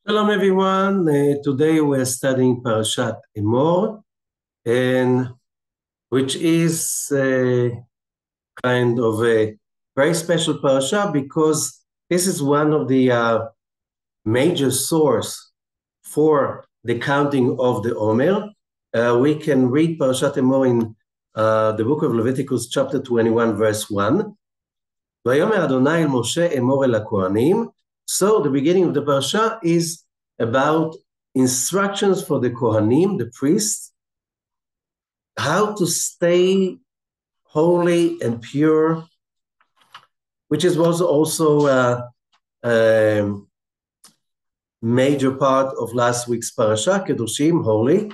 Shalom everyone. Today we're studying Parashat Emor, and which is kind of a very special parasha because this is one of the major source for the counting of the Omer. We can read Parashat Emor in the book of Leviticus, chapter 21, verse 1. ויאמר אדוני אל משה אמור אל הכהנים. So the beginning of the parasha is about instructions for the Kohanim, the priests, how to stay holy and pure, which was also a major part of last week's parasha, Kedushim, holy.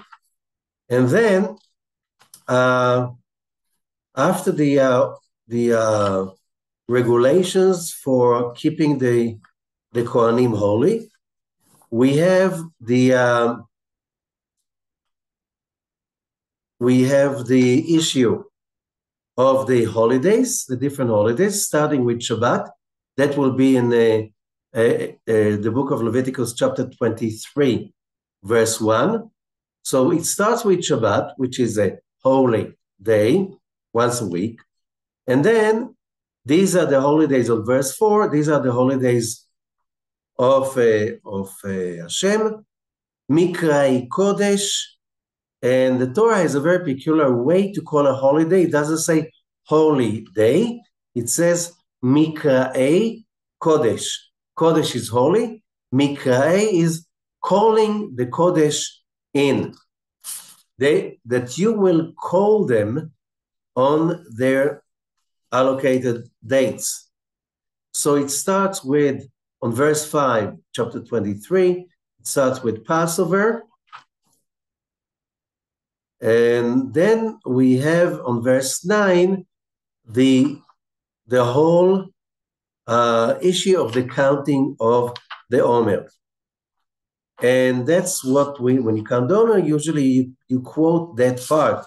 And then after the regulations for keeping the Kohanim holy, we have the issue of the holidays, the different holidays, starting with Shabbat. That will be in the book of Leviticus, chapter 23, verse 1. So it starts with Shabbat, which is a holy day, once a week. And then these are the holidays of verse 4. These are the holidays of Hashem, Mikrai Kodesh, and the Torah has a very peculiar way to call a holiday. It doesn't say holy day. It says Mikrai Kodesh. Kodesh is holy. Mikrai is calling the Kodesh in. That you will call them on their allocated dates. So it starts with, on verse 5, chapter 23, it starts with Passover. And then we have on verse 9, the whole issue of the counting of the Omer. And that's what when you count the Omer, usually you quote that part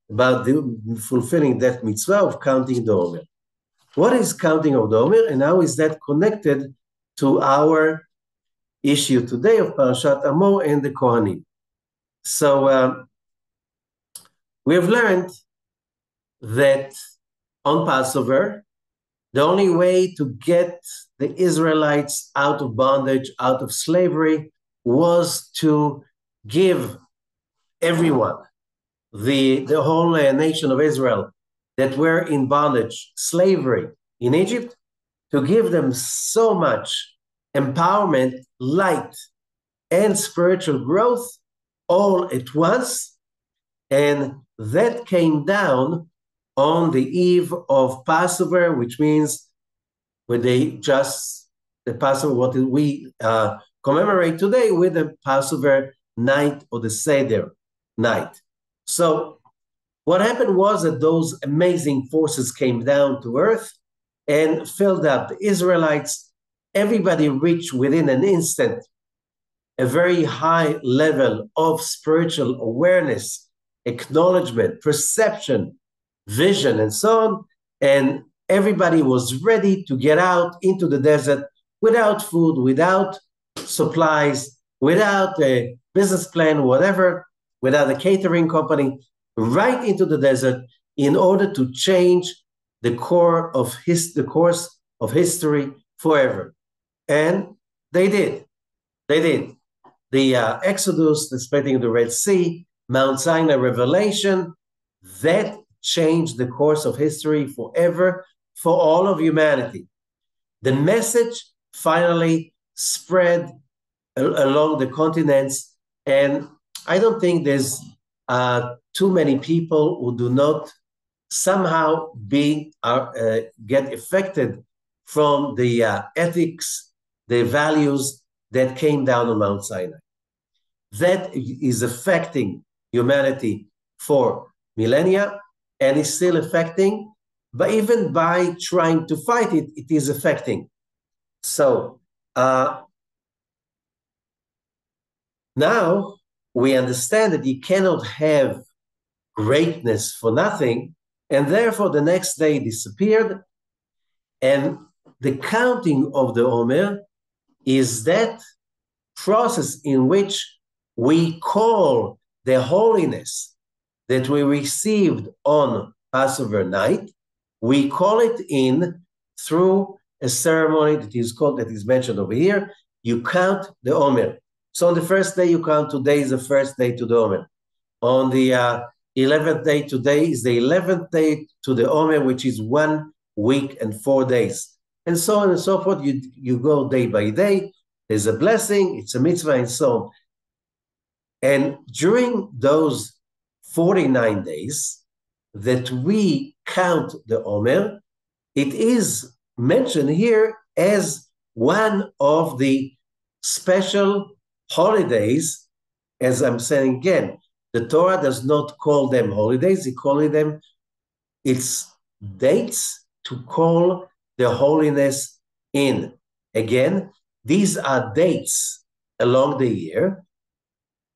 about fulfilling that mitzvah of counting the Omer. What is counting of the Omer, and how is that connected to our issue today of Parashat Emor and the Kohanim? So we have learned that on Passover, the only way to get the Israelites out of bondage, out of slavery, was to give everyone, the whole nation of Israel that were in bondage, slavery in Egypt, to give them so much empowerment, light, and spiritual growth all at once. And that came down on the eve of Passover, which means when the Passover, what we commemorate today with the Passover night or the Seder night. So what happened was that those amazing forces came down to earth and filled up the Israelites. Everybody reached within an instant a very high level of spiritual awareness, acknowledgement, perception, vision, and so on. And everybody was ready to get out into the desert without food, without supplies, without a business plan, whatever, without a catering company, right into the desert in order to change the course of history forever. And they did. They did. The Exodus, the splitting of the Red Sea, Mount Sinai revelation, that changed the course of history forever for all of humanity. The message finally spread along the continents, and I don't think there's too many people who do not somehow get affected from the ethics, the values that came down on Mount Sinai. That is affecting humanity for millennia, and is still affecting, but even by trying to fight it, it is affecting. So now we understand that you cannot have greatness for nothing, and therefore the next day disappeared, and the counting of the Omer is that process in which we call the holiness that we received on Passover night, we call it in through a ceremony that is mentioned over here. You count the Omer. So on the first day you count, today is the first day to the Omer. On the 11th day, today is the 11th day to the Omer, which is 1 week and 4 days. And so on and so forth. You go day by day. There's a blessing, it's a mitzvah, and so on. And during those 49 days that we count the Omer, it is mentioned here as one of the special holidays. As I'm saying again, the Torah does not call them holidays, it calls them its dates to call the holiness in. Again, these are dates along the year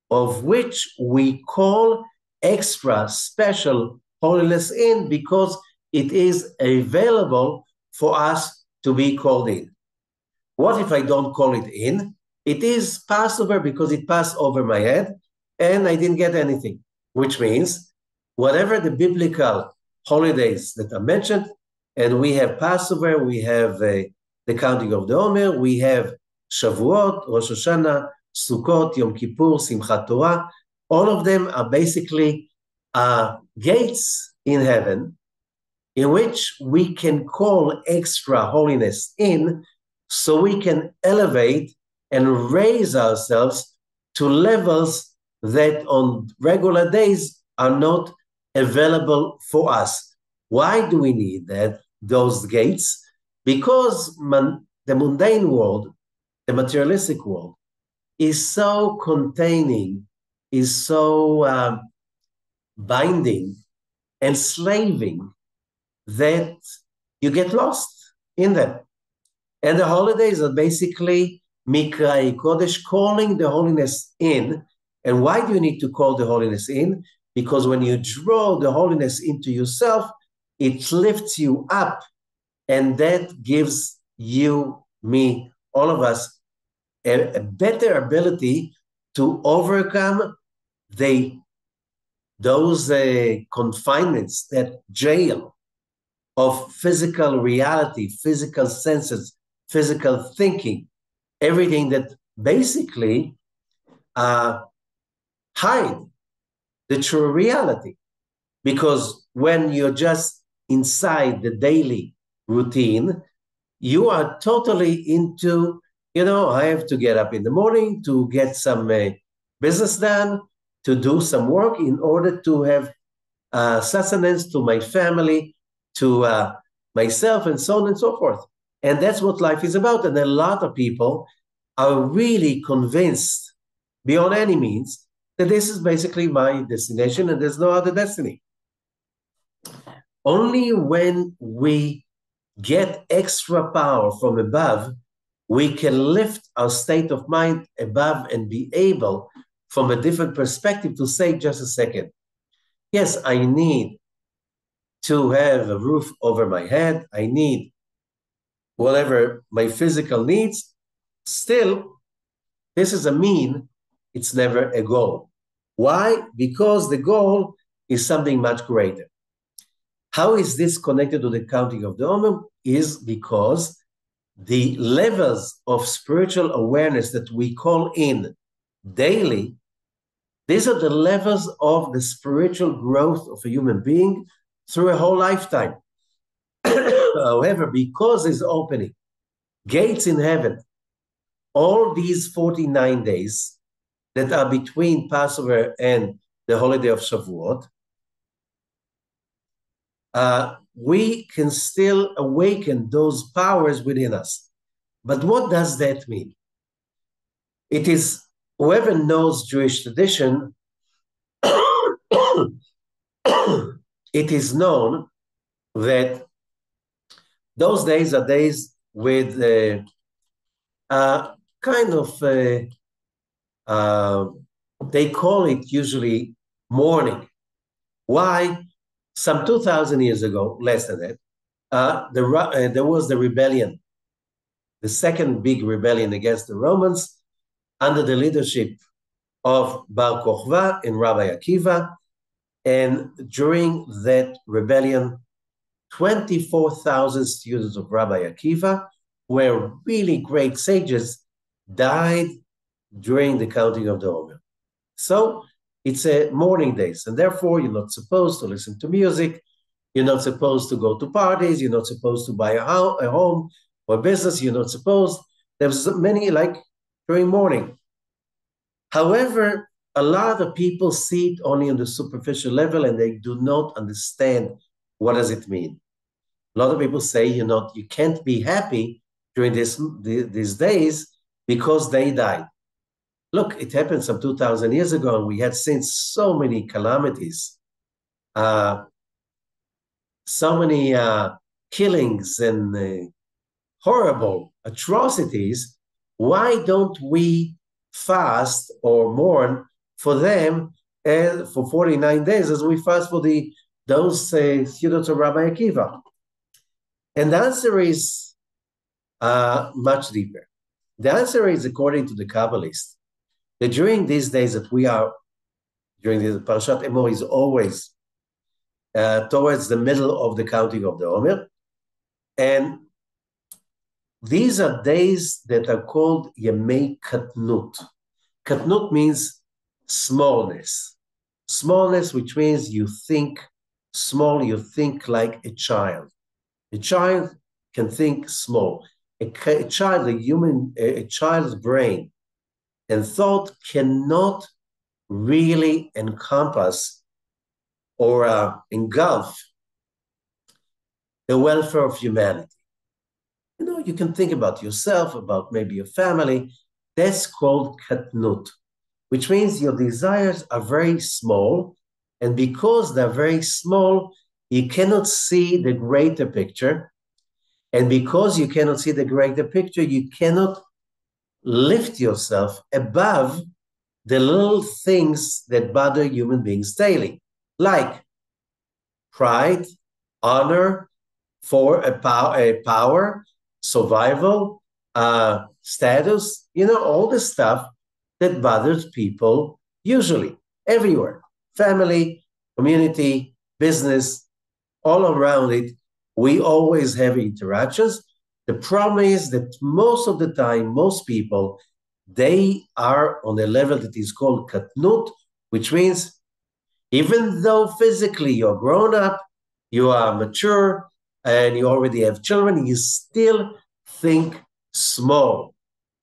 of which we call extra special holiness in because it is available for us to be called in. What if I don't call it in? It is Passover because it passed over my head and I didn't get anything, which means whatever the biblical holidays that are mentioned, and we have Passover, we have the counting of the Omer, we have Shavuot, Rosh Hashanah, Sukkot, Yom Kippur, Simchat Torah, all of them are basically gates in heaven in which we can call extra holiness in so we can elevate and raise ourselves to levels that on regular days are not available for us. Why do we need those gates? Because the mundane world, the materialistic world, is so containing, is so binding, enslaving, that you get lost in them. And the holidays are basically Mikrai Kodesh, calling the holiness in. And why do you need to call the holiness in? Because when you draw the holiness into yourself, it lifts you up, and that gives you, me, all of us, a better ability to overcome those confinements, that jail of physical reality, physical senses, physical thinking, everything that basically hide the true reality. Because when you're just inside the daily routine, you are totally into, I have to get up in the morning to get some business done, to do some work in order to have sustenance to my family, to myself, and so on and so forth. And that's what life is about. And a lot of people are really convinced beyond any means that this is basically my destination and there's no other destiny. Only when we get extra power from above, we can lift our state of mind above and be able, from a different perspective, to say, just a second, yes, I need to have a roof over my head. I need whatever my physical needs. Still, this is a mean, it's never a goal. Why? Because the goal is something much greater. How is this connected to the counting of the Omer? Is because the levels of spiritual awareness that we call in daily, these are the levels of the spiritual growth of a human being through a whole lifetime. However, because it's opening gates in heaven, all these 49 days that are between Passover and the holiday of Shavuot, we can still awaken those powers within us. But what does that mean? It is, whoever knows Jewish tradition, it is known that those days are days with they call it usually mourning. Why? Some 2,000 years ago, less than that, there was the rebellion, the second big rebellion against the Romans, under the leadership of Bar Kochva and Rabbi Akiva. And during that rebellion, 24,000 students of Rabbi Akiva, who were really great sages, died during the counting of the Omer. So it's a mourning days, and therefore you're not supposed to listen to music, you're not supposed to go to parties, you're not supposed to buy a home or business, you're not supposed. There's many, like during mourning. However, a lot of people see it only on the superficial level, and they do not understand what does it mean. A lot of people say, you can't be happy during these days because they died. Look, it happened some 2,000 years ago, and we had seen so many calamities, so many killings and horrible atrocities. Why don't we fast or mourn for them for 49 days as we fast for those students of Rabbi Akiva? And the answer is much deeper. The answer is, according to the Kabbalists, that during these days that we are, during the Parashat Emor is always towards the middle of the counting of the Omer. And these are days that are called Yemei Katnut. Katnut means smallness. Smallness, which means you think small, you think like a child. A child can think small. A child's brain and thought cannot really encompass or engulf the welfare of humanity. You can think about yourself, about maybe your family. That's called katnut, which means your desires are very small. And because they're very small, you cannot see the greater picture. And because you cannot see the greater picture, you cannot lift yourself above the little things that bother human beings daily, like pride, honor, for a power, survival, status, all the stuff that bothers people usually, everywhere. Family, community, business, all around it, we always have interactions. The problem is that most of the time, most people, they are on a level that is called katnut, which means even though physically you're grown up, you are mature, and you already have children, you still think small.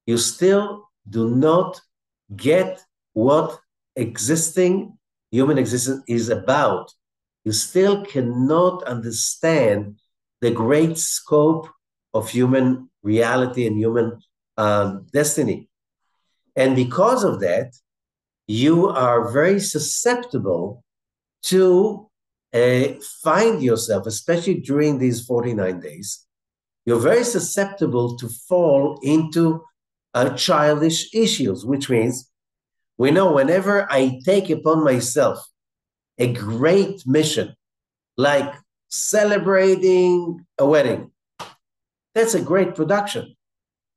You still do not get what human existence is about. You still cannot understand the great scope of human reality and human destiny. And because of that, you are very susceptible to find yourself, especially during these 49 days, you're very susceptible to fall into childish issues, which means we know whenever I take upon myself a great mission, like celebrating a wedding, that's a great production.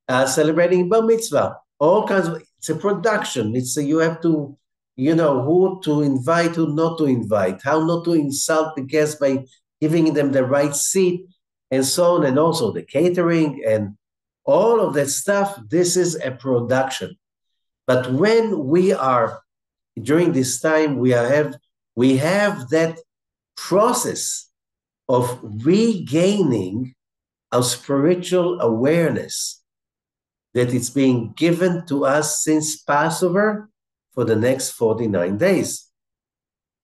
Celebrating bar mitzvah, all kinds of, it's a production. You have to, who to invite, who not to invite, how not to insult the guests by giving them the right seat, and so on, and also the catering and all of that stuff. This is a production. But when we are, during this time, we have that process of regaining our spiritual awareness that it's being given to us since Passover for the next 49 days.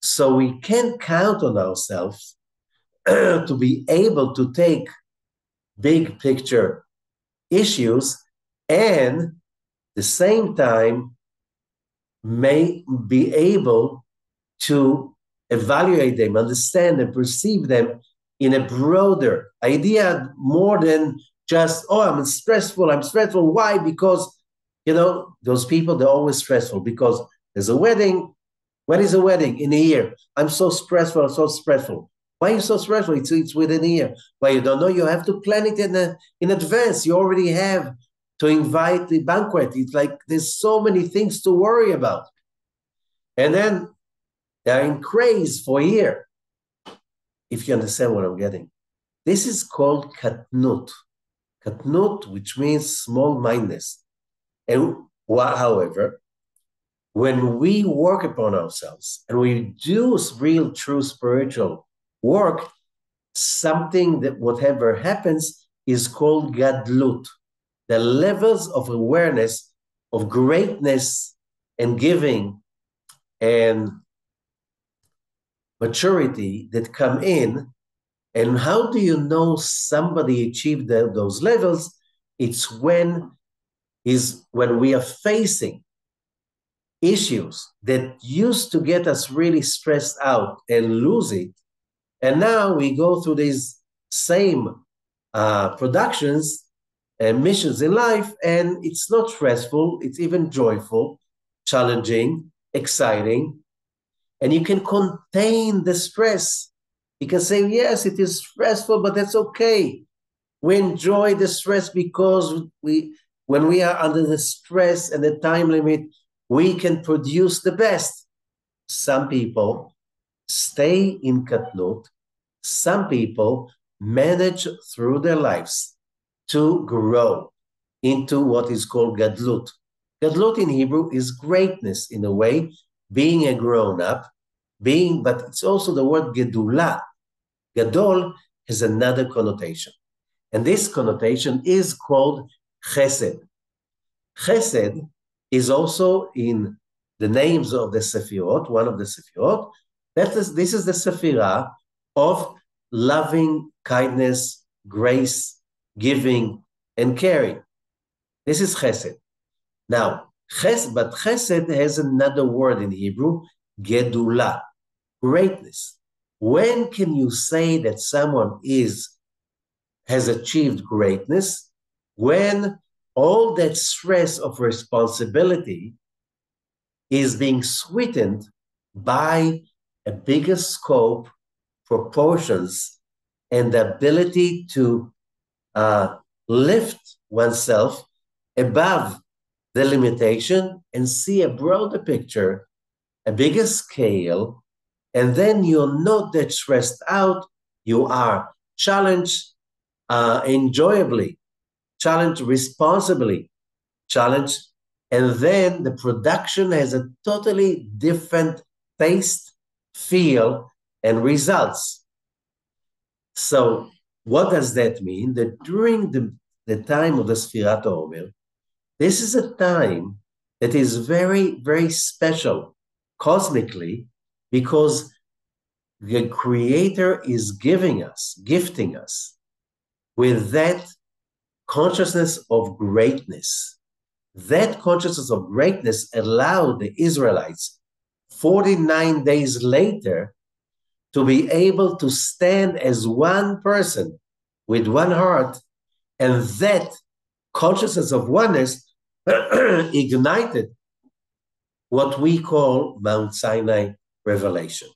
So we can count on ourselves to be able to take big picture issues and the same time may be able to evaluate them, understand and perceive them in a broader idea, more than just, I'm stressful. Why? Because, those people, they're always stressful because there's a wedding. When is a wedding? In a year. I'm so stressful. Why are you so stressful? It's within a year. Why you don't know? You have to plan it in advance. You already have to invite the banquet. It's like there's so many things to worry about. And then they're in craze for a year, if you understand what I'm getting. This is called katnut. Katnut, which means small-mindedness. And however, when we work upon ourselves and we do real, true spiritual work, something that whatever happens is called gadlut. The levels of awareness of greatness and giving and maturity that come in. And how do you know somebody achieved those levels? It's when we are facing issues that used to get us really stressed out and lose it. And now we go through these same productions and missions in life, and it's not stressful, it's even joyful, challenging, exciting, and you can contain the stress. You can say, yes, it is stressful, but that's okay. We enjoy the stress because when we are under the stress and the time limit, we can produce the best. Some people stay in katnut. Some people manage through their lives to grow into what is called gadlut. Gadlut in Hebrew is greatness in a way, being a grown-up, but it's also the word gedula. Gadol has another connotation. And this connotation is called chesed. Chesed is also in the names of the Sefirot, one of the Sefirot. This is the Sefirah of loving, kindness, grace, giving, and caring. This is chesed. Now, but chesed has another word in Hebrew, gedula, greatness. When can you say that someone has achieved greatness? When all that stress of responsibility is being sweetened by a bigger scope, proportions, and the ability to lift oneself above the limitation and see a broader picture, a bigger scale, and then you're not that stressed out, you are challenged enjoyably, challenged responsibly, challenged, and then the production has a totally different taste, feel, and results. So what does that mean? That during the time of the Sfirat Omer, this is a time that is very, very special cosmically, because the Creator is gifting us with that consciousness of greatness. That consciousness of greatness allowed the Israelites 49 days later to be able to stand as one person with one heart, and that consciousness of oneness ignited what we call Mount Sinai revelation.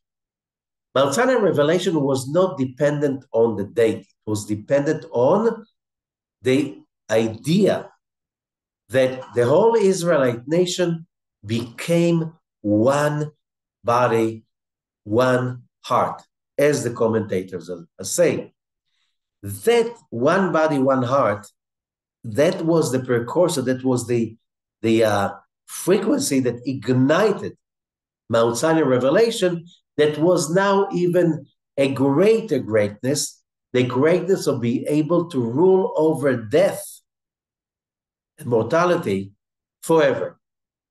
Mount Sinai revelation was not dependent on the date. It was dependent on the idea that the whole Israelite nation became one body, one heart, as the commentators are saying. That one body, one heart, that was the precursor, that was the frequency that ignited Mount Sinai revelation, that was now even a greater greatness, the greatness of being able to rule over death and mortality forever.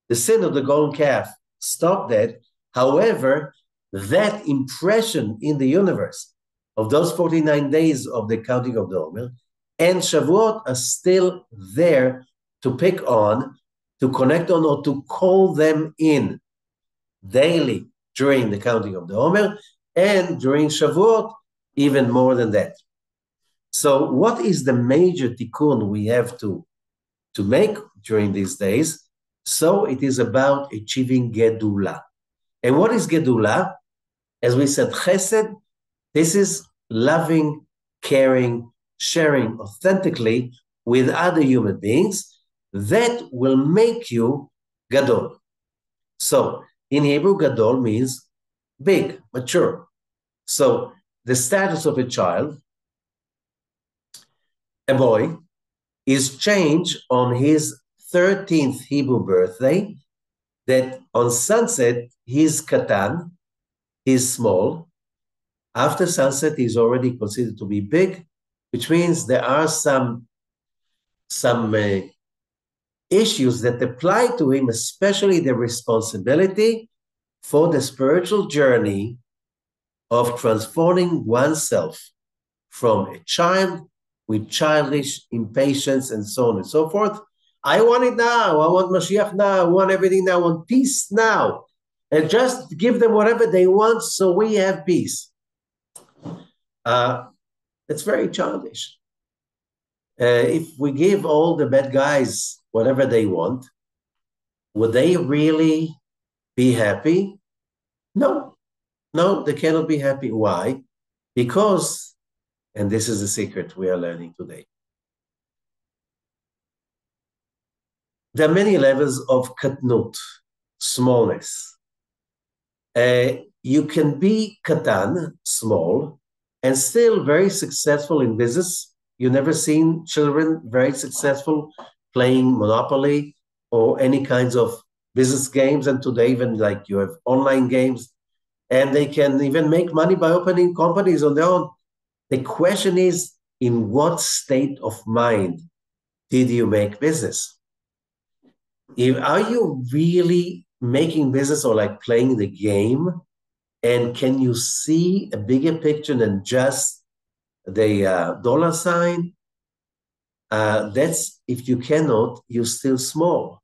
The sin of the golden calf stopped that. However, that impression in the universe of those 49 days of the counting of the Omer and Shavuot are still there to pick on, to connect on, or to call them in daily during the counting of the Omer, and during Shavuot, even more than that. So what is the major tikkun we have to make during these days? So it is about achieving Gedula. And what is Gedula? As we said, Chesed, this is loving, caring, sharing authentically with other human beings. that will make you gadol. So in Hebrew, gadol means big, mature. So the status of a child, a boy, is changed on his 13th Hebrew birthday, that on sunset, he's katan, he's small. After sunset, he's already considered to be big, which means there are some issues that apply to him, especially the responsibility for the spiritual journey of transforming oneself from a child with childish impatience and so on and so forth. I want it now. I want Mashiach now. I want everything now. I want peace now. And just give them whatever they want so we have peace. It's very childish. If we give all the bad guys whatever they want, would they really be happy? No, they cannot be happy. Why? Because, and this is the secret we are learning today, there are many levels of katnut, smallness. You can be katan, small, and still very successful in business. You've never seen children very successful playing Monopoly or any kinds of business games, and today even like you have online games, and they can even make money by opening companies on their own. The question is, in what state of mind did you make business? Are you really making business or like playing the game? And can you see a bigger picture than just the dollar sign? That's, if you cannot, you're still small.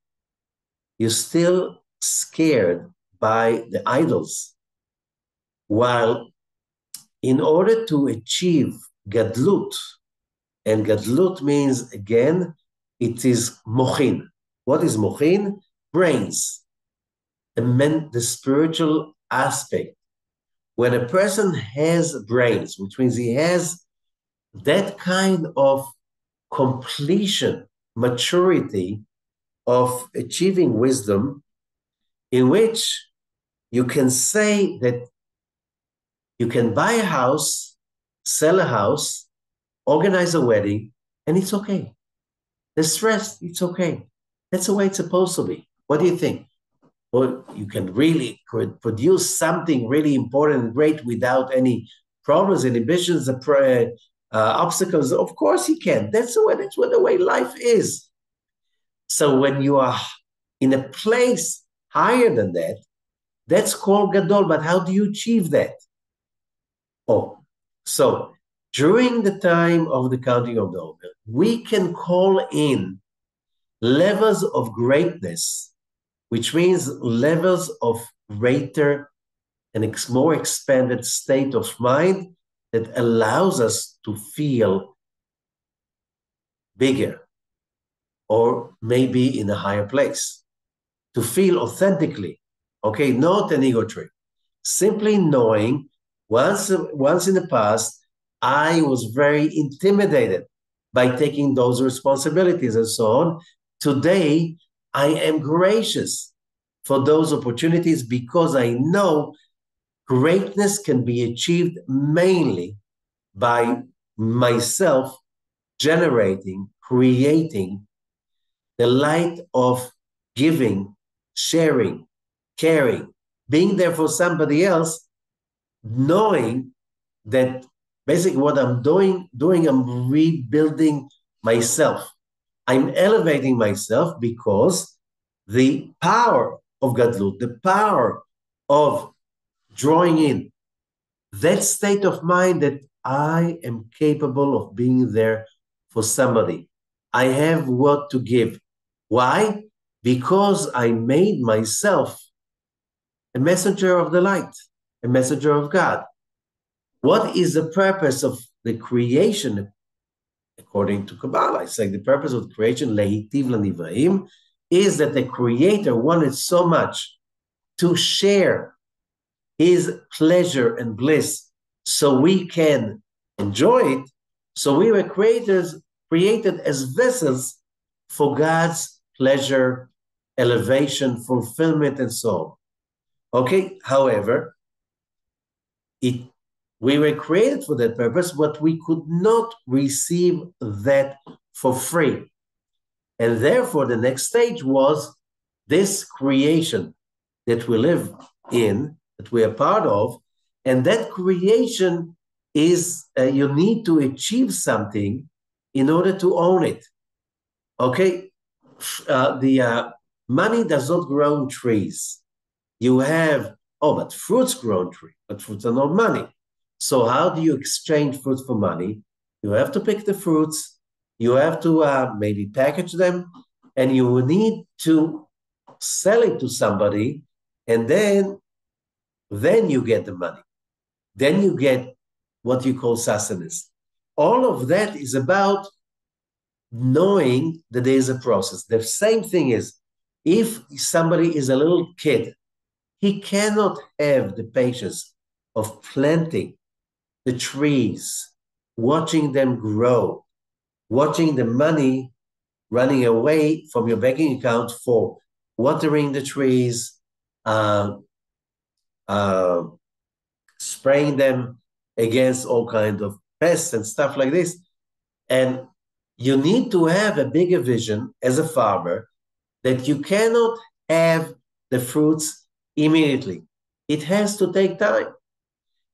You're still scared by the idols. While in order to achieve gadlut, and gadlut means, again, it is mochin. What is mochin? Brains. The spiritual aspect. When a person has brains, which means he has that kind of completion, maturity of achieving wisdom, in which you can say that you can buy a house, sell a house, organize a wedding, and it's okay. The stress, it's okay. That's the way it's supposed to be. What do you think? Or you can really produce something really important and great without any problems, inhibitions, obstacles? Of course you can. That's the way life is. So when you are in a place higher than that, that's called gadol. But how do you achieve that? So during the time of the counting of the Omer, we can call in levels of greatness, which means levels of greater and more expanded state of mind that allows us to feel bigger, or maybe in a higher place, to feel authentically, okay, not an ego trip. Simply knowing once in the past, I was very intimidated by taking those responsibilities and so on. Today, I am gracious for those opportunities because I know greatness can be achieved mainly by myself generating, creating the light of giving, sharing, caring, being there for somebody else, knowing that basically what I'm doing, I'm rebuilding myself. I'm elevating myself because the power of Gadlut, the power of drawing in that state of mind that I am capable of being there for somebody. I have what to give. Why? Because I made myself a messenger of the light, a messenger of God. What is the purpose of the creation? According to Kabbalah, it's like the purpose of the creation, Lehitiv L'Nivraim, is that the Creator wanted so much to share his pleasure and bliss so we can enjoy it. So we were created as vessels for God's pleasure, elevation, fulfillment, and so on. Okay, however, we were created for that purpose, but we could not receive that for free. And therefore, the next stage was this creation that we live in, that we are part of, and that creation is, you need to achieve something in order to own it. Okay? The money does not grow on trees. You have, but fruits grow on trees, but fruits are not money. So how do you exchange fruits for money? You have to pick the fruits, you have to maybe package them, and you need to sell it to somebody, and then you get the money. Then you get what you call sustenance. All of that is about knowing that there is a process. The same thing is, if somebody is a little kid, he cannot have the patience of planting the trees, watching them grow, watching the money running away from your banking account for watering the trees, spraying them against all kinds of pests and stuff like this. And you need to have a bigger vision as a farmer that you cannot have the fruits immediately. It has to take time.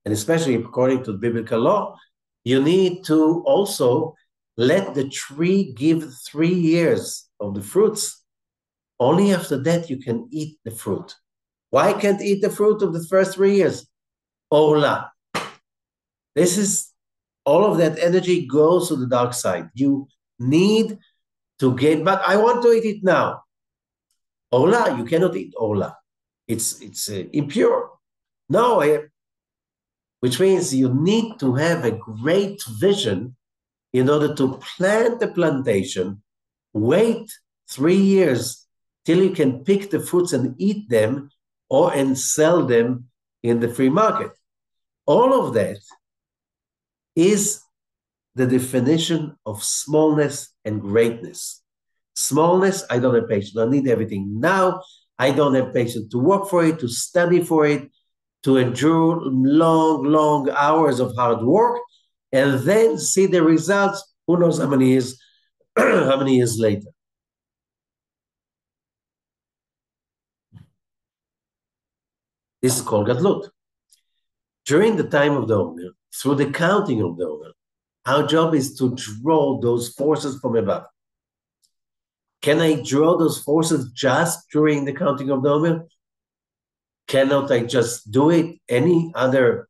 And especially according to the biblical law, you need to also let the tree give 3 years of the fruits. Only after that you can eat the fruit. Why can't eat the fruit of the first 3 years? Ola. This is, all of that energy goes to the dark side. You need to get, but I want to eat it now. Ola, you cannot eat Ola. It's impure. No, which means you need to have a great vision in order to plant the plantation, wait 3 years till you can pick the fruits and eat them and sell them in the free market. All of that is the definition of smallness and greatness. Smallness, I don't have patience. I need everything now. I don't have patience to work for it, to study for it, to endure long hours of hard work, and then see the results. Who knows how many years, how many years later? This is called Gadlut. During the time of the Omer, through the counting of the Omer, our job is to draw those forces from above. Can I draw those forces just during the counting of the Omer? Cannot I just do it any other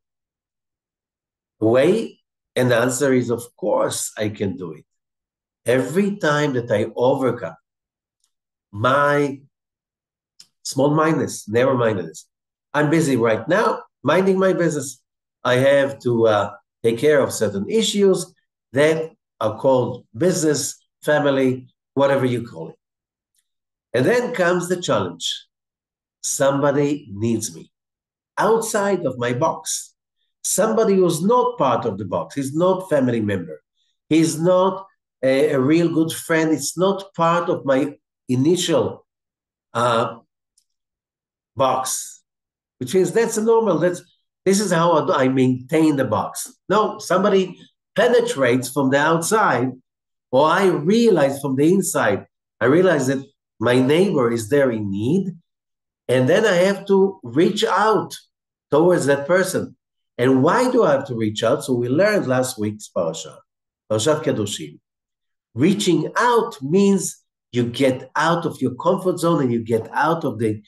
way? And the answer is, of course, I can do it. Every time that I overcome my small-mindedness, narrow-mindedness, I'm busy right now minding my business. I have to take care of certain issues that are called business, family, whatever you call it. And then comes the challenge. Somebody needs me outside of my box. Somebody who's not part of the box. He's not family member. He's not a real good friend. It's not part of my initial box, which means that's normal. This is how I maintain the box. No, somebody penetrates from the outside, or I realize from the inside, I realize that my neighbor is there in need, and then I have to reach out towards that person. And why do I have to reach out? So we learned last week's Parashah, Parashat Kedoshim. Reaching out means you get out of your comfort zone and you get out of the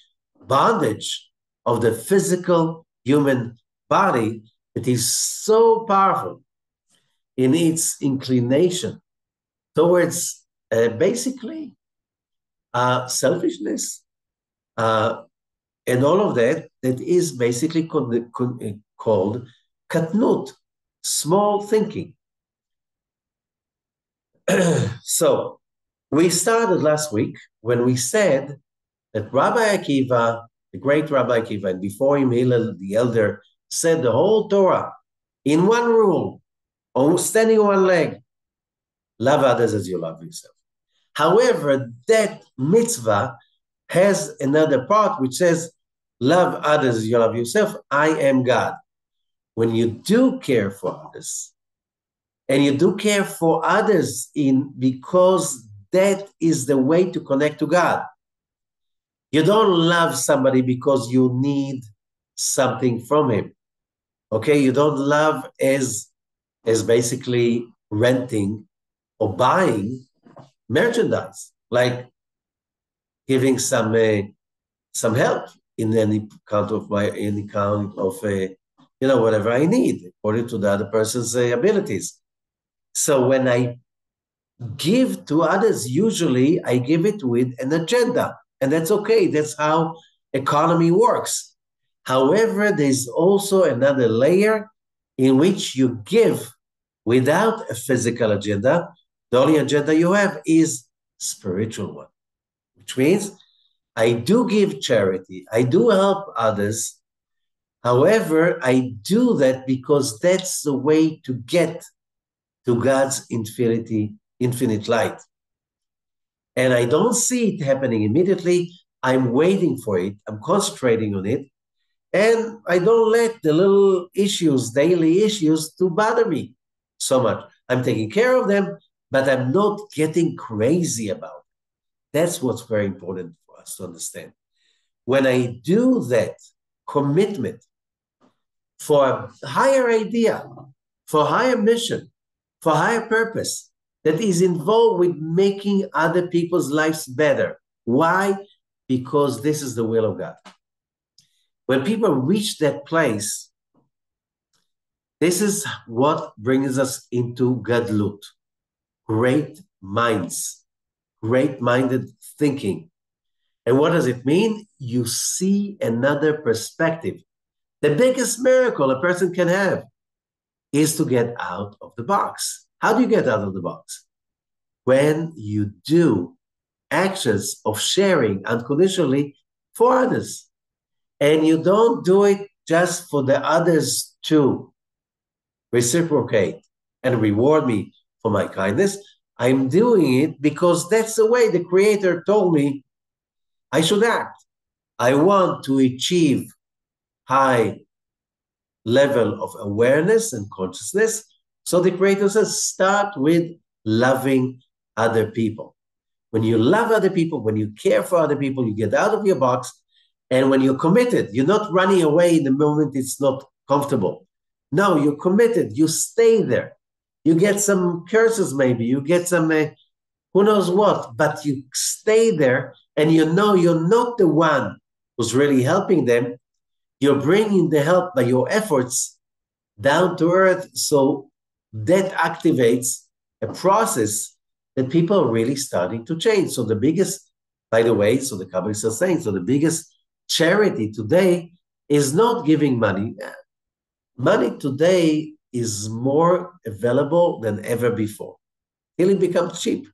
bondage of the physical human body that is so powerful in its inclination towards basically selfishness and all of that is basically called katnut, small thinking. So we started last week when we said that Rabbi Akiva, the great Rabbi Akiva, and before him Hillel the elder, said the whole Torah in one rule, almost standing on one leg. Love others as you love yourself. However, that mitzvah has another part which says, love others as you love yourself. I am God. When you do care for others, and you do care for others because that is the way to connect to God. You don't love somebody because you need something from him. Okay, you don't love as basically renting or buying merchandise, like giving some help in any kind of whatever I need according to the other person's abilities. So when I give to others, usually I give it with an agenda, and that's okay. That's how economy works. However, there's also another layer in which you give without a physical agenda. The only agenda you have is spiritual one, which means I do give charity. I do help others. However, I do that because that's the way to get to God's infinite light. And I don't see it happening immediately. I'm waiting for it. I'm concentrating on it. And I don't let the little issues, daily issues, to bother me so much. I'm taking care of them, but I'm not getting crazy about it. That's what's very important for us to understand. When I do that commitment for a higher idea, for a higher mission, for a higher purpose that is involved with making other people's lives better. Why? Because this is the will of God. When people reach that place, this is what brings us into Gadlut. Great minds, great-minded thinking. And what does it mean? You see another perspective. The biggest miracle a person can have is to get out of the box. How do you get out of the box? When you do actions of sharing unconditionally for others. And you don't do it just for the others to reciprocate and reward me for my kindness. I'm doing it because that's the way the Creator told me I should act. I want to achieve high level of awareness and consciousness. So the Creator says, start with loving other people. When you love other people, when you care for other people, you get out of your box. And when you're committed, you're not running away in the moment it's not comfortable. No, you're committed. You stay there. You get some curses maybe. You get some who knows what. But you stay there and you know you're not the one who's really helping them. You're bringing the help by your efforts down to earth. So that activates a process that people are really starting to change. So the biggest, by the way, so the Kabbalists are saying, so the biggest charity today is not giving money. Money today is more available than ever before. Till it becomes cheap.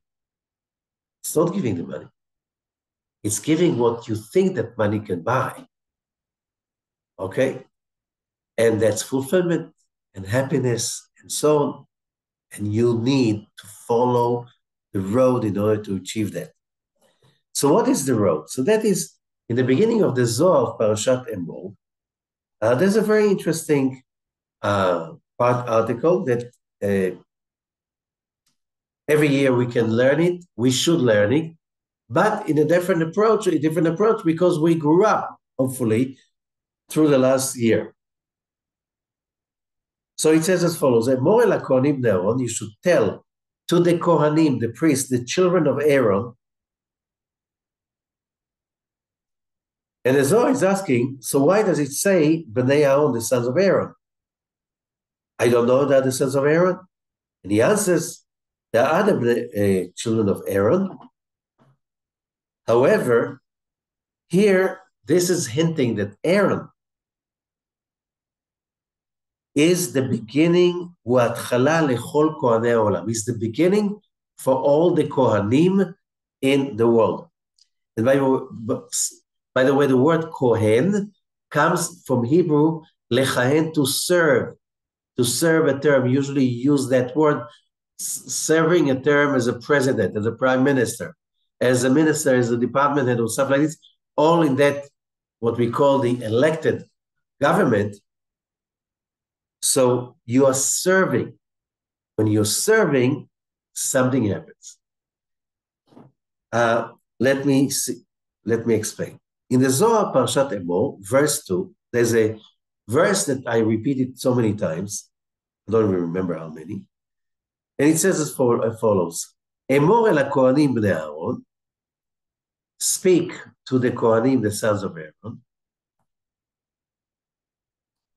It's not giving the money. It's giving what you think that money can buy. Okay? And that's fulfillment and happiness and so on. And you need to follow the road in order to achieve that. So what is the road? So that is in the beginning of the Zohar of Parashat Emor. There's a very interesting article that every year we can learn it. We should learn it, but in a different approach because we grew up, hopefully, through the last year. So it says as follows, Emor el Kohanim Ne'aron, you should tell to the Kohanim, the priests, the children of Aaron. And the Zohar is asking, so why does it say Bnei Aaron, the sons of Aaron? I don't know that the sons of Aaron. And he answers, there are other children of Aaron. However, here, this is hinting that Aaron is the beginning, is the beginning for all the Kohanim in the world. And by the way, the word Kohen comes from Hebrew, lechahen, to serve a term. Usually use that word serving a term as a president, as a prime minister, as a minister, as a department head, or stuff like this, all in that, what we call the elected government. So you are serving. When you're serving, something happens. Let me explain. In the Zohar, Parashat Emor, verse 2, there's a verse that I repeated so many times. I don't even remember how many. And it says as follows. Emor el HaKohanim bnei Aaron, speak to the Kohanim, the sons of Aaron.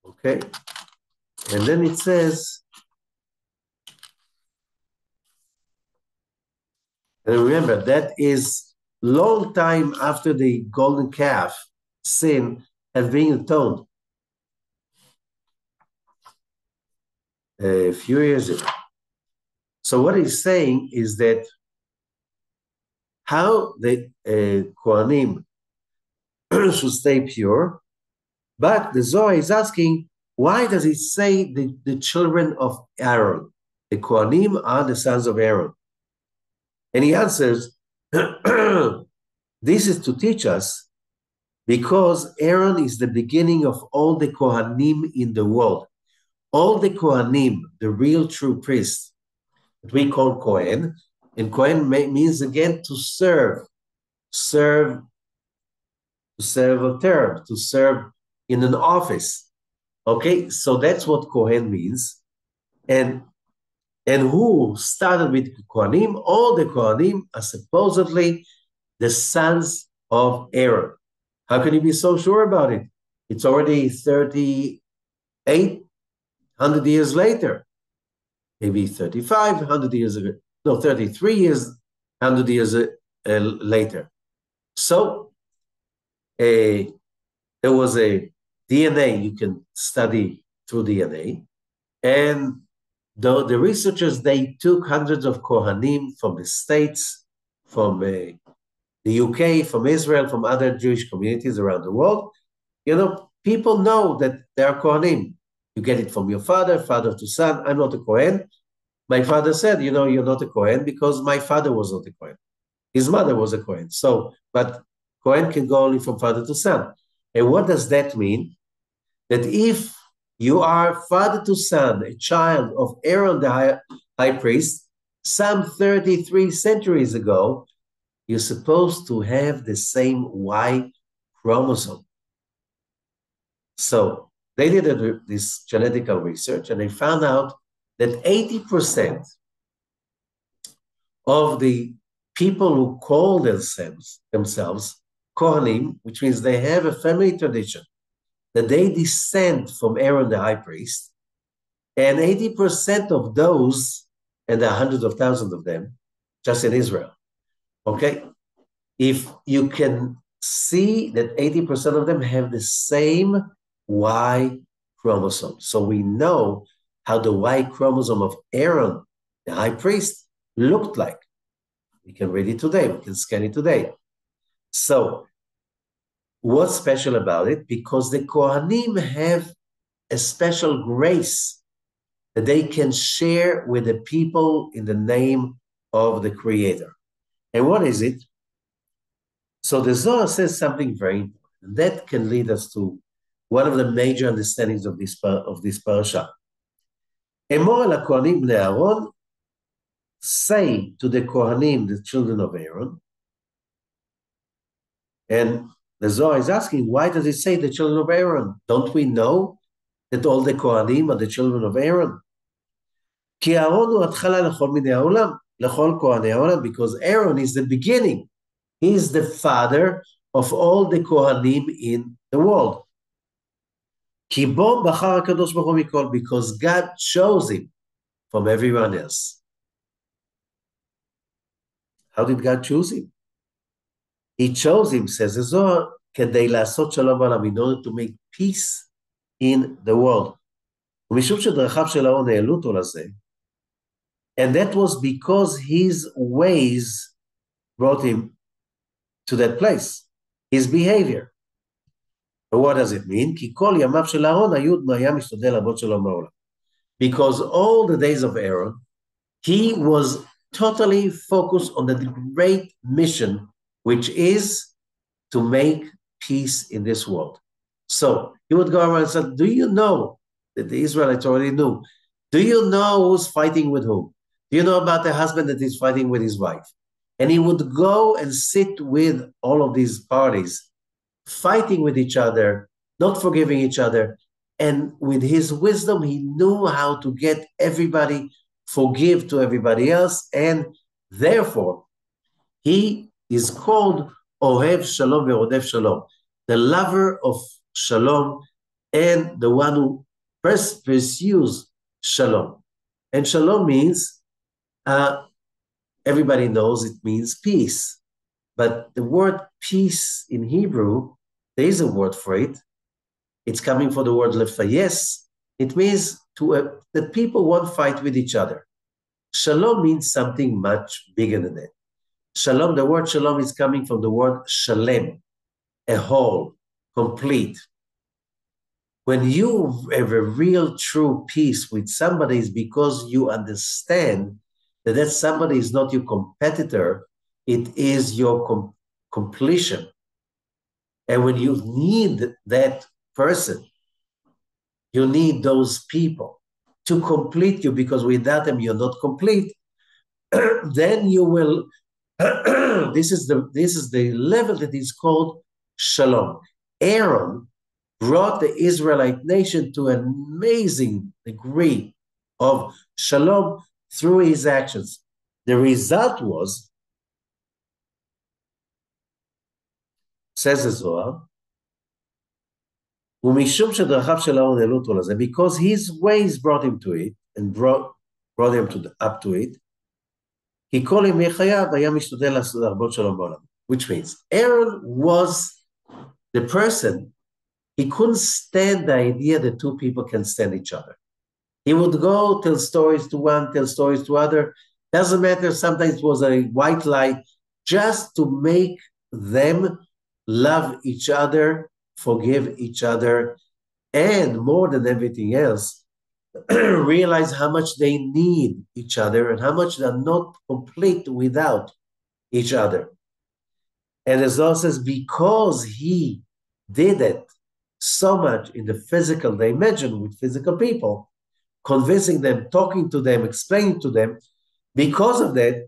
Okay? And then it says, and remember, that is long time after the golden calf sin had been atoned. A few years ago. So what he's saying is that how the Kohanim should stay pure, but the Zohar is asking, why does it say the children of Aaron? The Kohanim are the sons of Aaron. And he answers, this is to teach us, because Aaron is the beginning of all the Kohanim in the world. All the Kohanim, the real true priests, that we call Kohen, and Kohen means again to serve a term, to serve in an office. Okay, so that's what Kohen means. And who started with Kohanim? All the Kohanim are supposedly the sons of Aaron. How can you be so sure about it? It's already 3,800 years later. Maybe 3,500 years ago. No, 33 years, 100 years later. So there was a DNA, you can study through DNA, and the researchers, they took hundreds of Kohanim from the States, from the UK, from Israel, from other Jewish communities around the world. You know, people know that they are Kohanim. You get it from your father to son. I'm not a Kohen. My father said, you know, you're not a Kohen because my father was not a Kohen. His mother was a Kohen. So, but Kohen can go only from father to son. And what does that mean? That if you are father to son, a child of Aaron the high priest, some 33 centuries ago, you're supposed to have the same Y chromosome. So they did this genetical research, and they found out that 80% of the people who call themselves Kohanim, which means they have a family tradition, that they descend from Aaron the high priest, and 80% of those, and there are hundreds of thousands of them, just in Israel, okay? If you can see that 80% of them have the same Y chromosome. So we know how the Y chromosome of Aaron, the high priest, looked like. We can read it today, we can scan it today. So what's special about it? Because the Kohanim have a special grace that they can share with the people in the name of the Creator. And what is it? So the Zohar says something very important, and that can lead us to one of the major understandings of this parasha. Emor el HaKohanim bnei Aaron, say to the Kohanim, the children of Aaron, and the Zohar is asking, why does it say the children of Aaron? Don't we know that all the Kohanim are the children of Aaron? Ki Aaron hu hatchala lechol minei haolam, lechol kohanei haolam, because Aaron is the beginning. He is the father of all the Kohanim in the world. Ki bo bachar HaKadosh Baruch Hu mikol, because God chose him from everyone else. How did God choose him? He chose him, says the Zohar, kedei la'asot shalom ba'olam, in order to make peace in the world. ומשום שדרכיו של אהרון העלו אותו לזה, and that was because his ways brought him to that place, his behavior. And what does it mean? כי כל ימיו של אהרון היו היה משתדל רבות שלום בעולם. Because all the days of Aaron, He was totally focused on the great mission, which is to make peace in this world. So he would go around and say, do you know that the Israelites already knew? Do you know who's fighting with whom? Do you know about the husband that is fighting with his wife? And he would go and sit with all of these parties, fighting with each other, not forgiving each other. And with his wisdom, he knew how to get everybody forgive to everybody else. And therefore, he is called Ohev Shalom ve'Rodef Shalom, the lover of Shalom and the one who pursues Shalom. And Shalom means, everybody knows it means peace. But the word peace in Hebrew, there is a word for it. It's coming from the word lefayes. It means that people won't fight with each other. Shalom means something much bigger than that. Shalom, the word shalom is coming from the word shalem, a whole, complete. When you have a real true peace with somebody, it's because you understand that somebody is not your competitor, it is your completion. And when you need that person, you need those people to complete you, because without them you're not complete. Then you will this is the level that is called shalom. Aaron brought the Israelite nation to an amazing degree of shalom through his actions. The result was, says the Zohar, because his ways brought him to it and brought him up to it, he called him which means Aaron was the person, he couldn't stand the idea that two people can stand each other. He would go tell stories to one, tell stories to other. Doesn't matter, sometimes it was a white lie, just to make them love each other, forgive each other, and more than everything else, realize how much they need each other and how much they're not complete without each other. And as Zohar says, because he did it so much in the physical dimension with physical people, convincing them, talking to them, explaining to them, because of that,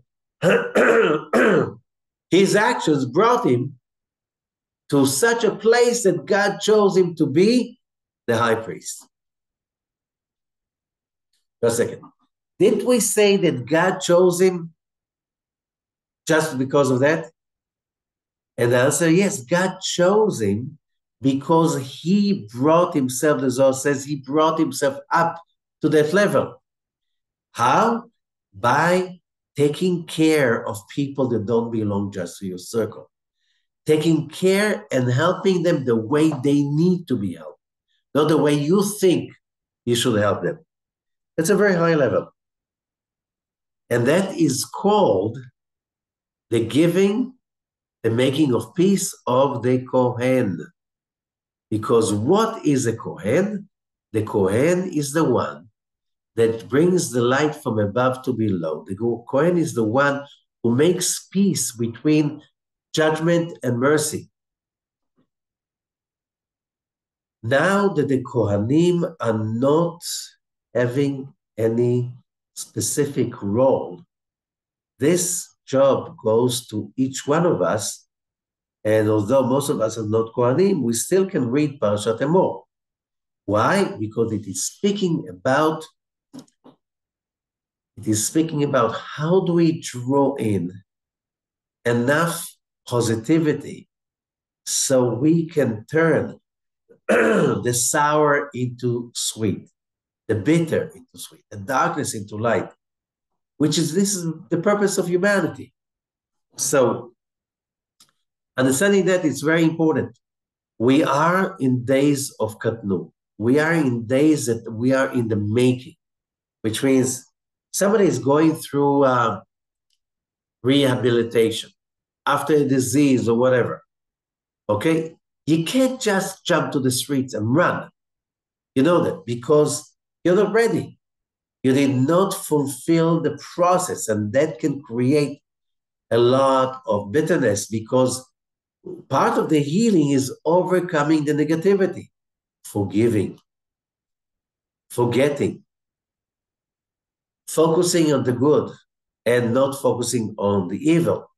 his actions brought him to such a place that God chose him to be the high priest. Just a second. Didn't we say that God chose him just because of that? And the answer, yes, God chose him because he brought himself, the Zohar says, he brought himself up to that level. How? By taking care of people that don't belong just to your circle. Taking care and helping them the way they need to be helped, not the way you think you should help them. That's a very high level. And that is called the giving, the making of peace of the Kohen. Because what is a Kohen? The Kohen is the one that brings the light from above to below. The Kohen is the one who makes peace between judgment and mercy. Now that the Kohanim are not having any specific role, this job goes to each one of us. And although most of us are not Kohanim, we still can read Parashat Emor. Why? Because it is speaking about how do we draw in enough positivity so we can turn the sour into sweet, the bitter into sweet, the darkness into light, this is the purpose of humanity. So understanding that is very important. We are in days of Katnu. We are in days that we are in the making, which means somebody is going through rehabilitation after a disease or whatever, okay? You can't just jump to the streets and run. You know that, because you're not ready. You did not fulfill the process, and that can create a lot of bitterness because part of the healing is overcoming the negativity, forgiving, forgetting, focusing on the good and not focusing on the evil.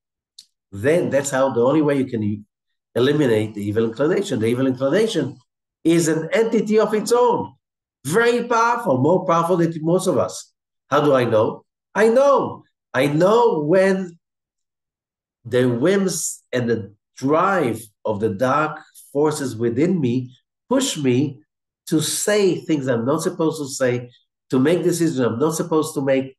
Then that's how the only way you can eliminate the evil inclination. The evil inclination is an entity of its own, very powerful, more powerful than most of us. How do I know? I know. I know when the whims and the drive of the dark forces within me push me to say things I'm not supposed to say, to make decisions I'm not supposed to make.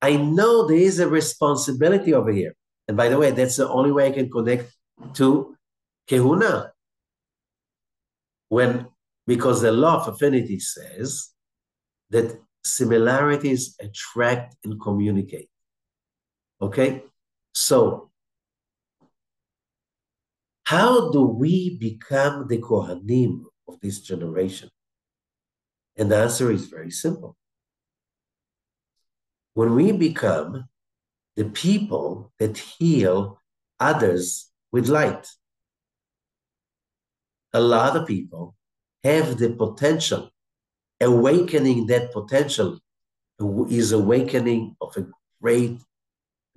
I know there is a responsibility over here. And by the way, that's the only way I can connect to Kehuna. Because the law of affinity says that similarities attract and communicate. Okay? So, how do we become the Kohanim of this generation? And the answer is very simple. When we become the people that heal others with light, a lot of people have the potential. Awakening that potential is awakening of a great,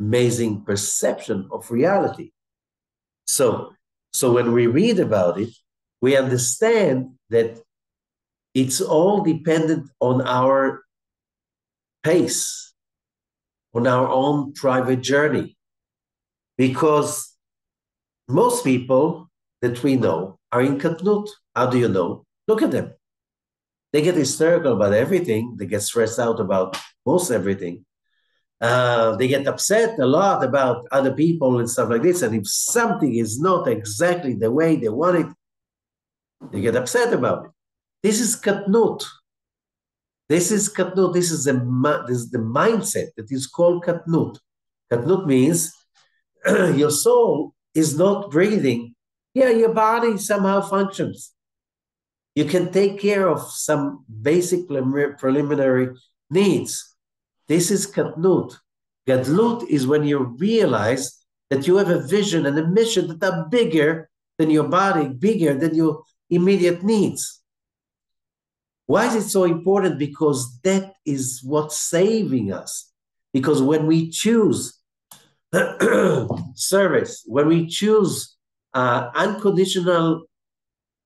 amazing perception of reality. So when we read about it, we understand that it's all dependent on our pace, on our own private journey. Because most people that we know are in katnut. How do you know? Look at them. They get hysterical about everything. They get stressed out about most everything. They get upset a lot about other people and stuff like this. And if something is not exactly the way they want it, they get upset about it. This is katnut. This is katnut. This is the mindset that is called katnut. Katnut means your soul is not breathing. Yeah, your body somehow functions. You can take care of some basic preliminary needs. This is katnut. Gadlut is when you realize that you have a vision and a mission that are bigger than your body, bigger than your immediate needs. Why is it so important? Because that is what's saving us. Because when we choose service, when we choose unconditional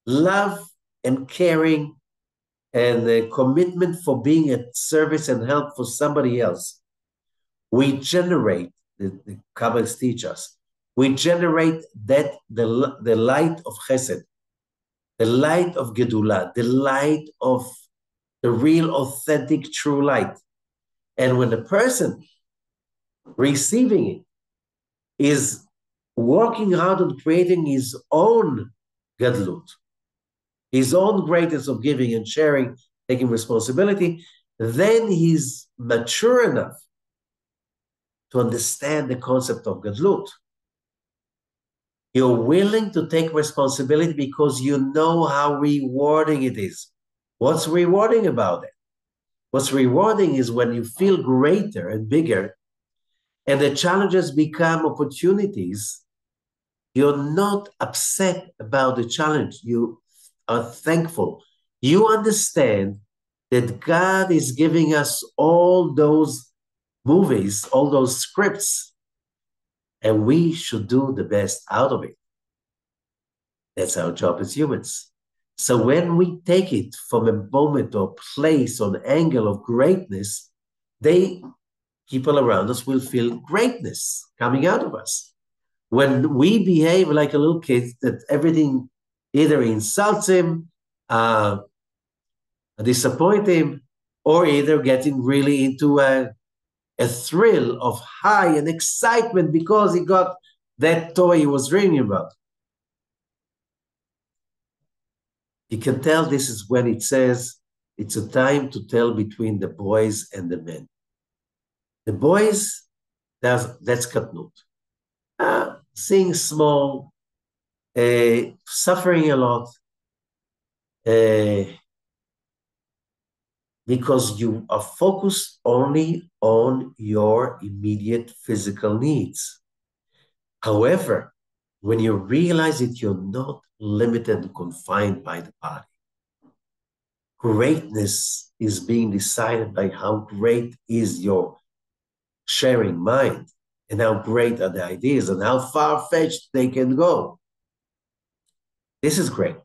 love and caring and a commitment for being a service and help for somebody else, we generate, the Kabbalists teach us, we generate that the light of Chesed, the light of Gedulah, the light of the real, authentic, true light. And when the person receiving it is working hard on creating his own Gadlut, his own greatness of giving and sharing, taking responsibility, then he's mature enough to understand the concept of Gadlut. You're willing to take responsibility because you know how rewarding it is. What's rewarding about it? What's rewarding is when you feel greater and bigger, and the challenges become opportunities. You're not upset about the challenge. You are thankful. You understand that God is giving us all those movies, all those scripts, and we should do the best out of it. That's our job as humans. So when we take it from a moment or place or an angle of greatness, people around us will feel greatness coming out of us. When we behave like a little kid, that everything either insults him, disappoint him, or either getting really into a thrill of high and excitement because he got that toy he was dreaming about. You can tell this is when it says it's a time to tell between the boys and the men. The boys, that's katnut. Seeing small, suffering a lot, because you are focused only on your immediate physical needs. However, when you realize that you're not limited and confined by the body, greatness is being decided by how great is your sharing mind and how great are the ideas and how far-fetched they can go. This is great.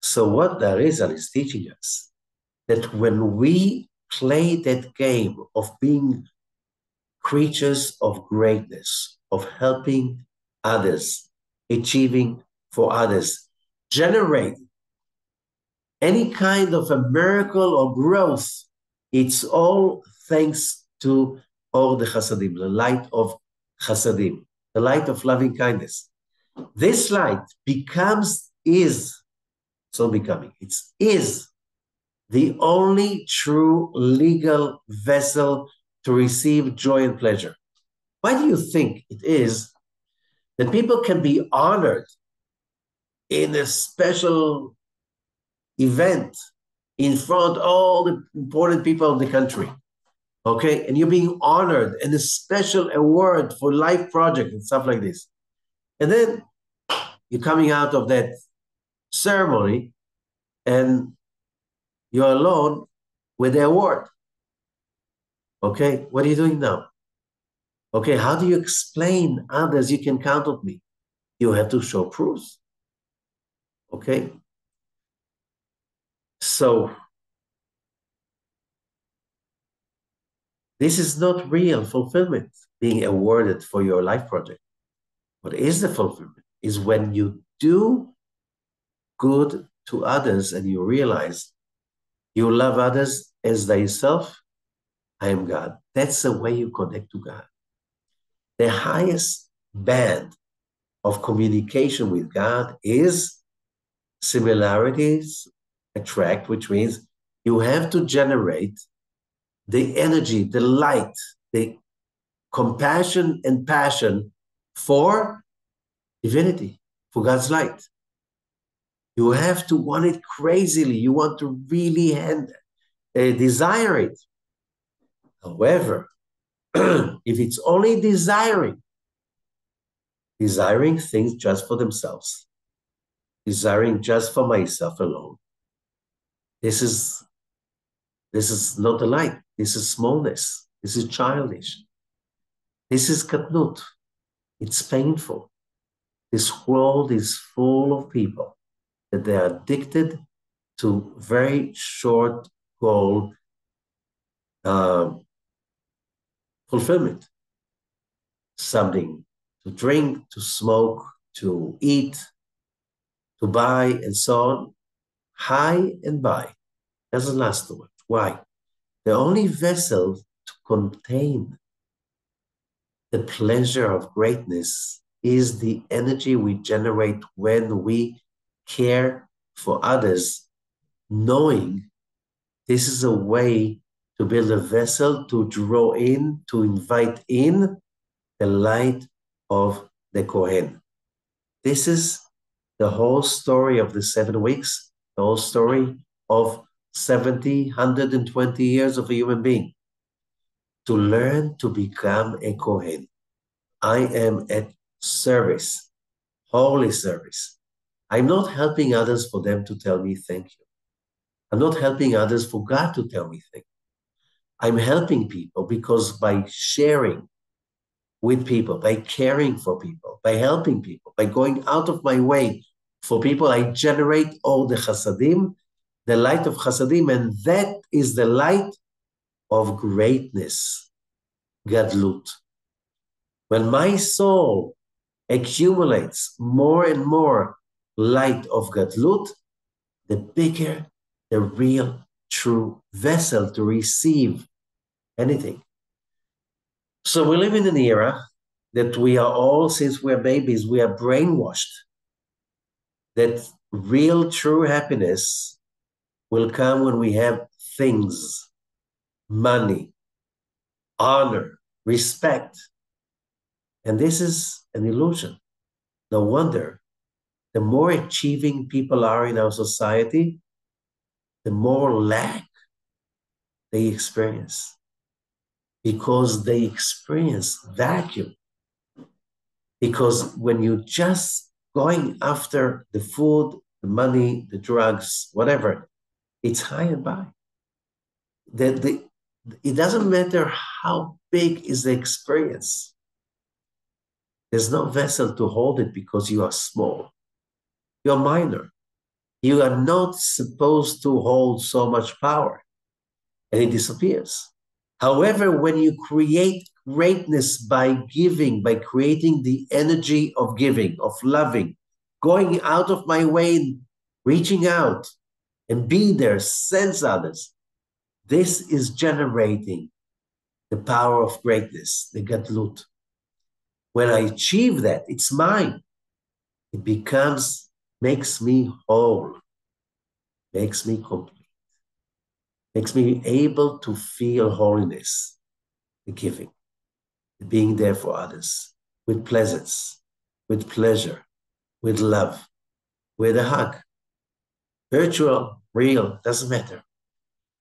So what the Arizal is teaching us, that when we play that game of being creatures of greatness, of helping others, achieving for others, generate any kind of a miracle or growth, it's all thanks to all the chasadim, the light of chasadim, the light of loving kindness. This light it's not becoming, is the only true legal vessel to receive joy and pleasure. Why do you think it is that people can be honored in a special event in front of all the important people of the country? Okay, and you're being honored in a special award for life project and stuff like this. And then you're coming out of that ceremony and you're alone with the award. Okay, what are you doing now? Okay, how do you explain others you can count on me? You have to show proof. Okay, so this is not real fulfillment, being awarded for your life project. What is the fulfillment is when you do good to others and you realize you love others as thyself. I am God. That's the way you connect to God. The highest band of communication with God is similarities attract, which means you have to generate the energy, the light, the compassion and passion for divinity, for God's light. You have to want it crazily. You want to really desire it. However, if it's only desiring things just for themselves, desiring just for myself alone, this is not the light. This is smallness. This is childish. This is katnut. It's painful. This world is full of people that they are addicted to very short goal fulfillment. Something to drink, to smoke, to eat, to buy, and so on. High and buy. Doesn't last too much. Why? The only vessel to contain the pleasure of greatness is the energy we generate when we care for others, knowing this is a way to build a vessel to draw in, to invite in the light of the Kohen. This is the whole story of the 7 weeks, the whole story of 70, 120 years of a human being. To learn to become a Kohen. I am at service, holy service. I'm not helping others for them to tell me thank you. I'm not helping others for God to tell me thank you. I'm helping people because by sharing with people, by caring for people, by helping people, by going out of my way for people, I generate all the chasadim, the light of chasadim, and that is the light of greatness, gadlut. When my soul accumulates more and more light of gadlut, the bigger the real, true vessel to receive anything. So we live in an era that we are all, since we're babies, we are brainwashed that real, true happiness will come when we have things, money, honor, respect. And this is an illusion. No wonder the more achieving people are in our society, the more lack they experience, because they experience vacuum. Because when you're just going after the food, the money, the drugs, whatever, it's high and by. It doesn't matter how big is the experience. There's no vessel to hold it because you are small. You're minor. You are not supposed to hold so much power, and it disappears. However, when you create greatness by giving, by creating the energy of giving, of loving, going out of my way, reaching out and be there, sense others, this is generating the power of greatness, the gadlut. When I achieve that, it's mine. It makes me whole, makes me complete, makes me able to feel holiness, the giving, the being there for others, with pleasance, with pleasure, with love, with a hug. Virtual, real, doesn't matter.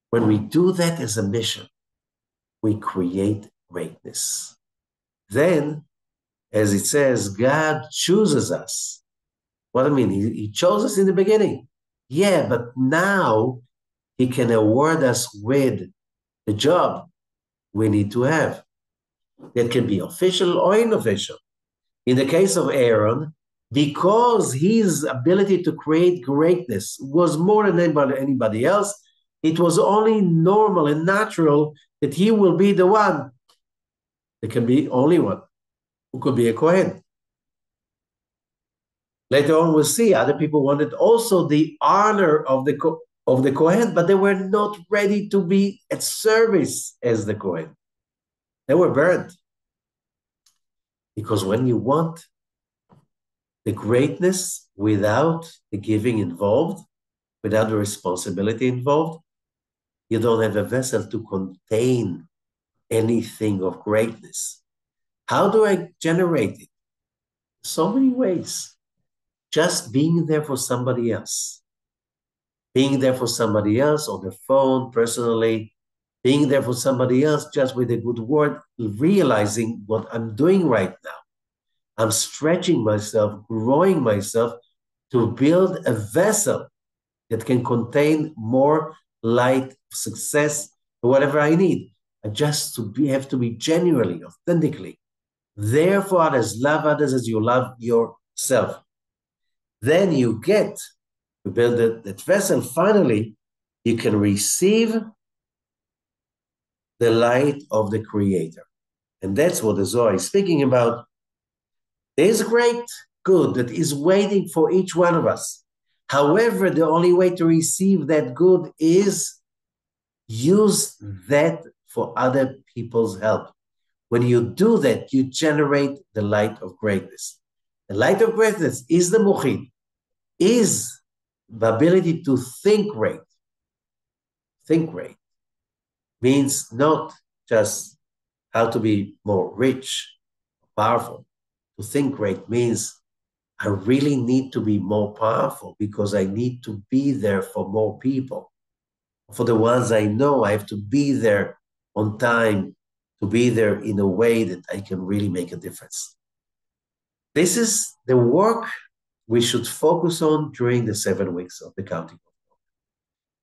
When we do that as a mission, we create greatness. Then, as it says, God chooses us. What I mean, he chose us in the beginning. Yeah, but now he can award us with the job we need to have. That can be official or unofficial. In the case of Aaron, because his ability to create greatness was more than anybody else, it was only normal and natural that he will be the one. There can be only one who could be a Kohen. Later on, we'll see other people wanted also the honor of the Kohen, but they were not ready to be at service as the Kohen. They were burned. Because when you want the greatness without the giving involved, without the responsibility involved, you don't have a vessel to contain anything of greatness. How do I generate it? So many ways. Just being there for somebody else. Being there for somebody else on the phone, personally. Being there for somebody else just with a good word, realizing what I'm doing right now. I'm stretching myself, growing myself to build a vessel that can contain more light, success, or whatever I need. I have to be genuinely, authentically there for others. Love others as you love yourself. Then you get to build that vessel. Finally, you can receive the light of the Creator. And that's what the Zohar is speaking about. There's great good that is waiting for each one of us. However, the only way to receive that good is use that for other people's help. When you do that, you generate the light of greatness. The light of greatness is the muchid, is the ability to think great. Think great means not just how to be more rich, powerful. To think great means I really need to be more powerful because I need to be there for more people. For the ones I know, I have to be there on time, to be there in a way that I can really make a difference. This is the work we should focus on during the 7 weeks of the counting.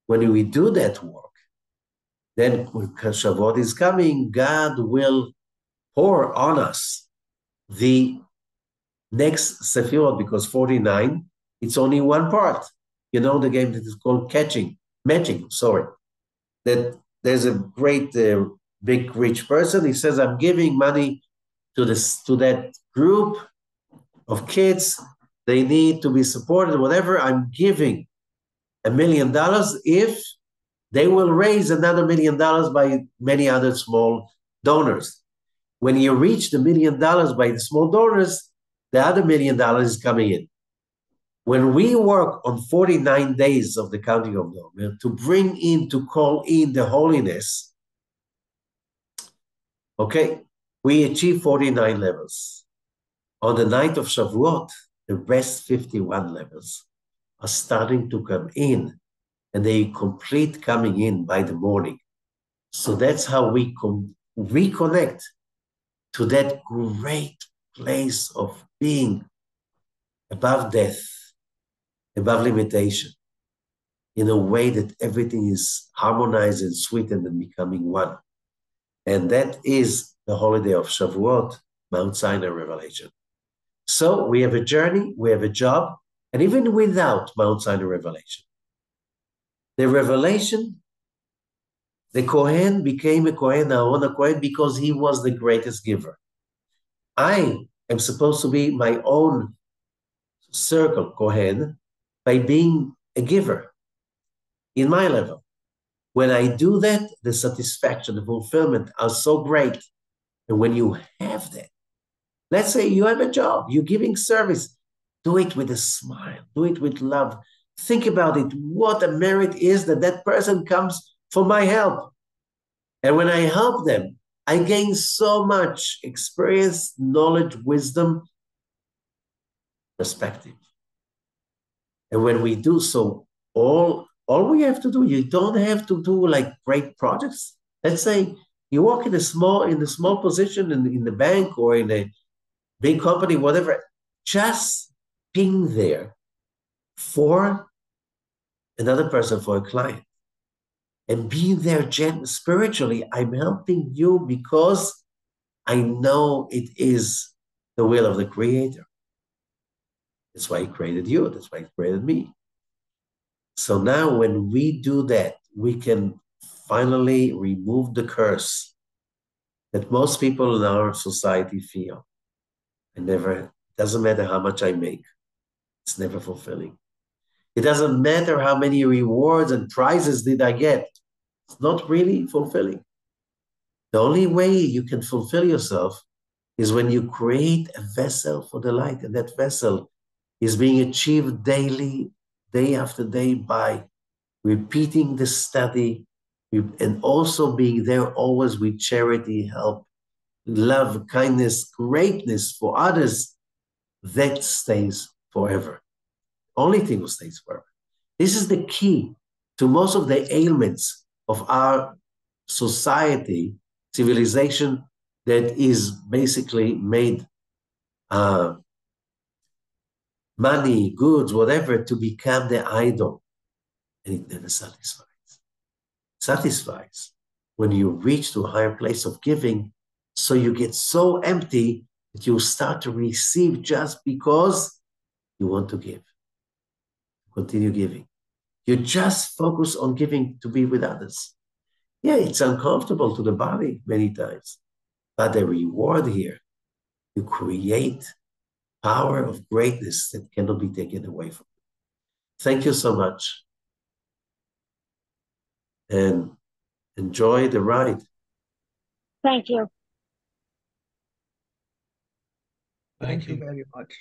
When we do that work, then when Shavuot is coming, God will pour on us the next Sefirot, because 49, it's only one part. You know the game that is called matching, sorry. That there's a great, big, rich person. He says, I'm giving money to that group of kids. They need to be supported, whatever. I'm giving $1 million if they will raise another $1 million by many other small donors. When you reach the $1 million by the small donors, the other $1 million is coming in. When we work on 49 days of the counting of the Omer to call in the holiness, okay, we achieve 49 levels. On the night of Shavuot, the rest 51 levels are starting to come in, and they complete coming in by the morning. So that's how we reconnect to that great place of being above death, above limitation, in a way that everything is harmonized and sweetened and becoming one. And that is the holiday of Shavuot, Mount Sinai revelation. So we have a journey, we have a job, and even without Mount Sinai revelation, the revelation, the Kohen became a Kohen, Aaron a Kohen, because he was the greatest giver. I am supposed to be my own circle Kohen by being a giver in my level. When I do that, the satisfaction, the fulfillment are so great. And when you have that, let's say you have a job, you're giving service, do it with a smile, do it with love. Think about it, what a merit is that that person comes for my help. And when I help them, I gain so much experience, knowledge, wisdom, perspective. And when we do so, all we have to do, you don't have to do like great projects. Let's say you work in a small position in the bank or in a big company, whatever, just being there for another person, for a client. And being there spiritually, I'm helping you because I know it is the will of the Creator. That's why He created you. That's why He created me. So now when we do that, we can finally remove the curse that most people in our society feel. Doesn't matter how much I make, it's never fulfilling. It doesn't matter how many rewards and prizes did I get. It's not really fulfilling. The only way you can fulfill yourself is when you create a vessel for the light, and that vessel is being achieved daily, day after day, by repeating the study and also being there always with charity, help, love, kindness, greatness for others. That stays forever. Only thing that stays forever. This is the key to most of the ailments of our society, civilization that is basically made money, goods, whatever, to become the idol. And it never satisfies. Satisfies when you reach to a higher place of giving, so you get so empty that you start to receive just because you want to give. Continue giving. You just focus on giving to be with others. Yeah, it's uncomfortable to the body many times, but the reward here, you create power of greatness that cannot be taken away from you. Thank you so much, and enjoy the ride. Thank you. Thank you very much.